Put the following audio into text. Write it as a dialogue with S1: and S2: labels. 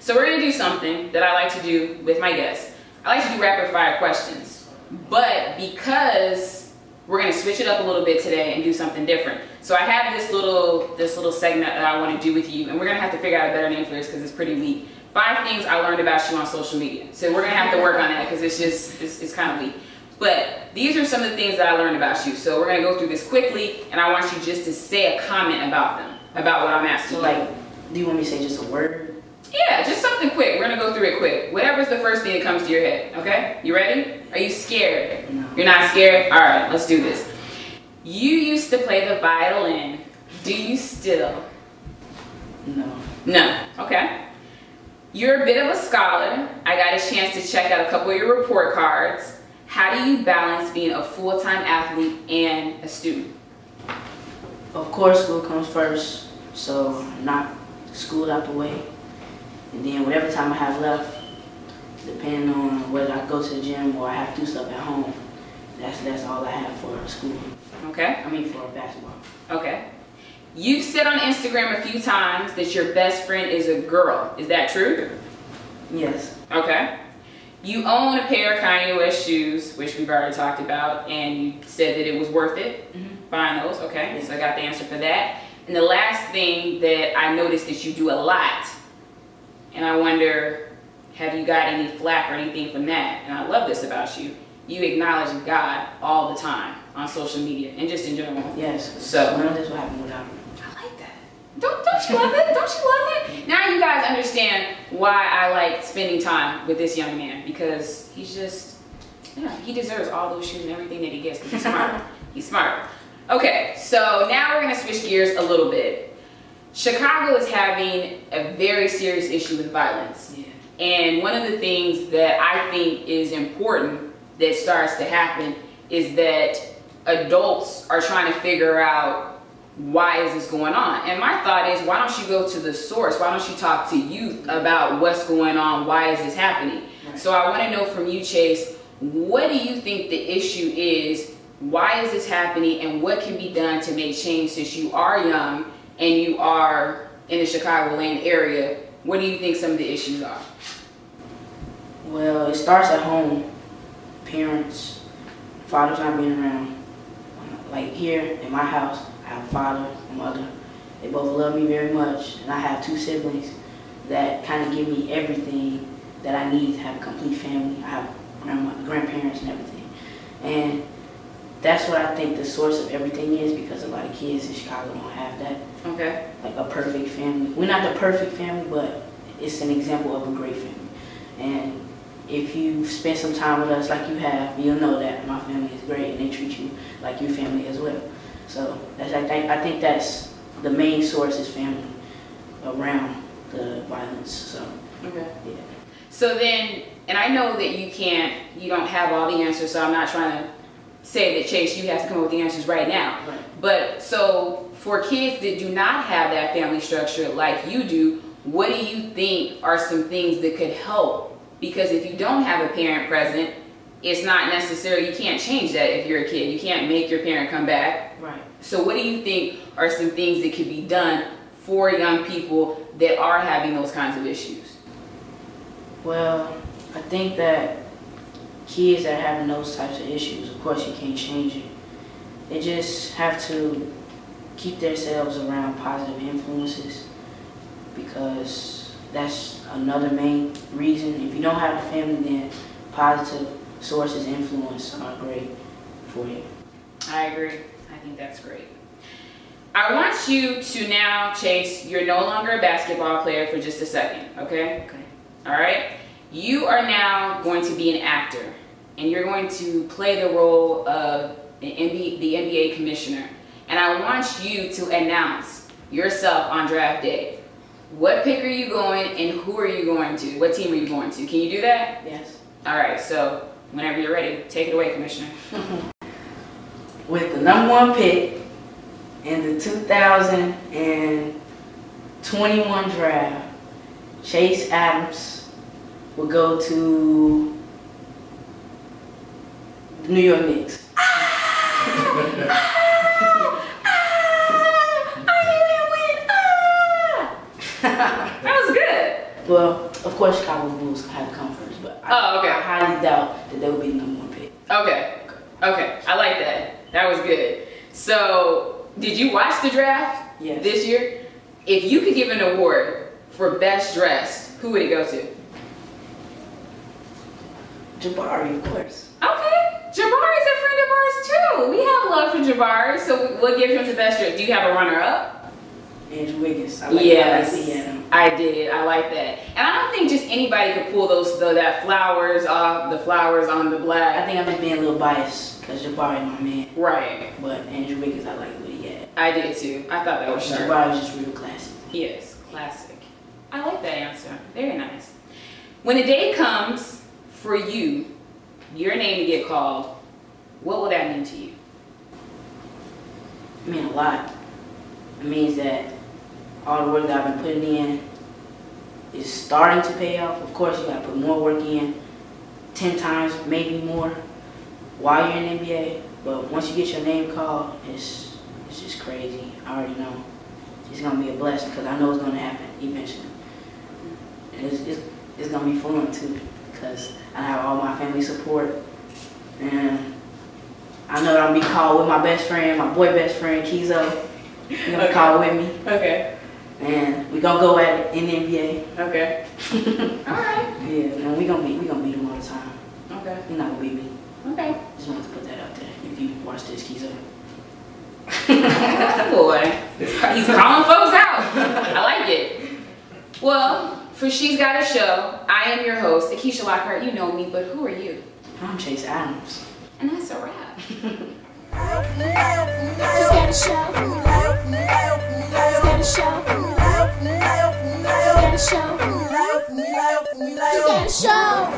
S1: So we're gonna do something that I like to do with my guests. I like to do rapid fire questions, but because we're gonna switch it up a little bit today and do something different. So I have this little segment that I want to do with you, and we're gonna have to figure out a better name for this because it's pretty weak. 5 things I learned about you on social media. So we're gonna have to work on that because it's kind of weak. But these are some of the things that I learned about you. So we're gonna go through this quickly, and I want you just to say a comment about them, about what I'm asking.
S2: So like, do you want me to say just a word?
S1: Yeah, just something quick. We're gonna go through it quick. Whatever's the first thing that comes to your head, okay? You ready? Are you scared?
S2: No.
S1: You're not scared? All right, let's do this. You used to play the violin. Do you still?
S2: No.
S1: No, okay. You're a bit of a scholar. I got a chance to check out a couple of your report cards. How do you balance being a full-time athlete and a student?
S2: Of course, school comes first, so knock school out the way. And then whatever time I have left, depending on whether I go to the gym or I have to do stuff at home, that's all I have for school.
S1: Okay.
S2: I mean for basketball.
S1: Okay. You've said on Instagram a few times that your best friend is a girl. Is that true?
S2: Yes.
S1: Okay. You own a pair of Kanye West shoes, which we've already talked about, and you said that it was worth it buying those. Okay.
S2: Yes.
S1: So I got the answer for that. And the last thing that I noticed that you do a lot, and I wonder, have you got any flack or anything from that? And I love this about you. You acknowledge God all the time on social media and just in general.
S2: Yes.
S1: So
S2: none of this will happen without me.
S1: I like that. Don't you love it? Don't you love it? Now you guys understand why I like spending time with this young man, because he's just, yeah, he deserves all those shoes and everything that he gets because he's smart. He's smart. Okay, so now we're gonna switch gears a little bit. Chicago is having a very serious issue with violence.
S2: Yeah.
S1: And one of the things that I think is important that starts to happen is that adults are trying to figure out, why is this going on? And my thought is, why don't you go to the source? Why don't you talk to youth about what's going on? Why is this happening?
S2: Right.
S1: So I want to know from you, Chase, what do you think the issue is? Why is this happening? And what can be done to make change, since you are young and you are in the Chicagoland area? What do you think some of the issues are?
S2: Well, it starts at home. Parents, fathers not being around. Like here in my house, I have a father, a mother. They both love me very much, and I have 2 siblings that kind of give me everything that I need to have a complete family. I have grandparents and everything. And that's what I think the source of everything is, because a lot of kids in Chicago don't have that.
S1: Okay.
S2: Like a perfect family. We're not the perfect family, but it's an example of a great family. And if you spend some time with us like you have, you'll know that my family is great and they treat you like your family as well. So that's, I think that's the main source, is family around the violence. So
S1: Okay.
S2: yeah.
S1: So then, and I know that you don't have all the answers, so I'm not trying to say that, Chase, you have to come up with the answers right now.
S2: Right.
S1: But so for kids that do not have that family structure like you do, what do you think are some things that could help? Because if you don't have a parent present, it's not necessarily, you can't change that if you're a kid. You can't make your parent come back.
S2: Right.
S1: So what do you think are some things that could be done for young people that are having those kinds of issues?
S2: Well, I think that kids that are having those types of issues, of course you can't change it. They just have to keep themselves around positive influences, because that's another main reason. If you don't have a family, then positive sources, influence are great for you.
S1: I agree. I think that's great. I want you to now, Chase, you're no longer a basketball player for just a second, okay?
S2: Okay.
S1: All right? You are now going to be an actor, and you're going to play the role of the NBA commissioner. And I want you to announce yourself on draft day. What pick are you going, and who are you going to? What team are you going to? Can you do that?
S2: Yes.
S1: All right, so whenever you're ready, take it away, Commissioner.
S2: With the #1 pick in the 2021 draft, Chase Adams will go to the New York Knicks.
S1: That was good.
S2: Well, of course, Chicago Bulls had to come first, but I highly doubt that they would be the #1 pick.
S1: Okay. I like that. That was good. So, did you watch the draft this year? If you could give an award for best dressed, who would it go to?
S2: Jabari, of course.
S1: Okay. Jabari's a friend of ours too. We have love for Jabari, so we'll give him the best dress. Do you have a runner-up?
S2: Andrew Wiggins.
S1: Yes, I did. I like that. And I don't think just anybody could pull that flowers off, the flowers on the black.
S2: I think I'm just being a little biased because Jabari my man.
S1: Right.
S2: But Andrew Wiggins, I like what he had.
S1: I did too. I thought that was sharp.
S2: Jabari was just real classic.
S1: Yes, classic. I like that answer. Very nice. When the day comes for you, your name to get called, what will that mean to you?
S2: It means a lot. It means that all the work that I've been putting in is starting to pay off. Of course, you gotta put more work in, 10 times, maybe more, while you're in the NBA. But once you get your name called, it's just crazy. I already know. It's gonna be a blessing because I know it's gonna happen eventually. And it's gonna be fun too because I have all my family support. And I know that I'm gonna be called with my best friend, my boy best friend, Kizo. He's gonna be called with me.
S1: Okay.
S2: And we gonna go at it in the NBA.
S1: Okay. Alright.
S2: Yeah, and we gonna beat him all the time.
S1: Okay.
S2: You're not gonna beat me.
S1: Okay.
S2: Just wanted to put that out there. If you watch this, Kizo.
S1: Boy, he's calling folks out. I like it. Well, for She's Got a Show, I am your host, Akisha Lockhart. You know me, but who are you?
S2: I'm Chase Adams.
S1: And that's a wrap.
S3: She's got a show. She's got a show. She's got a show. She's got a show.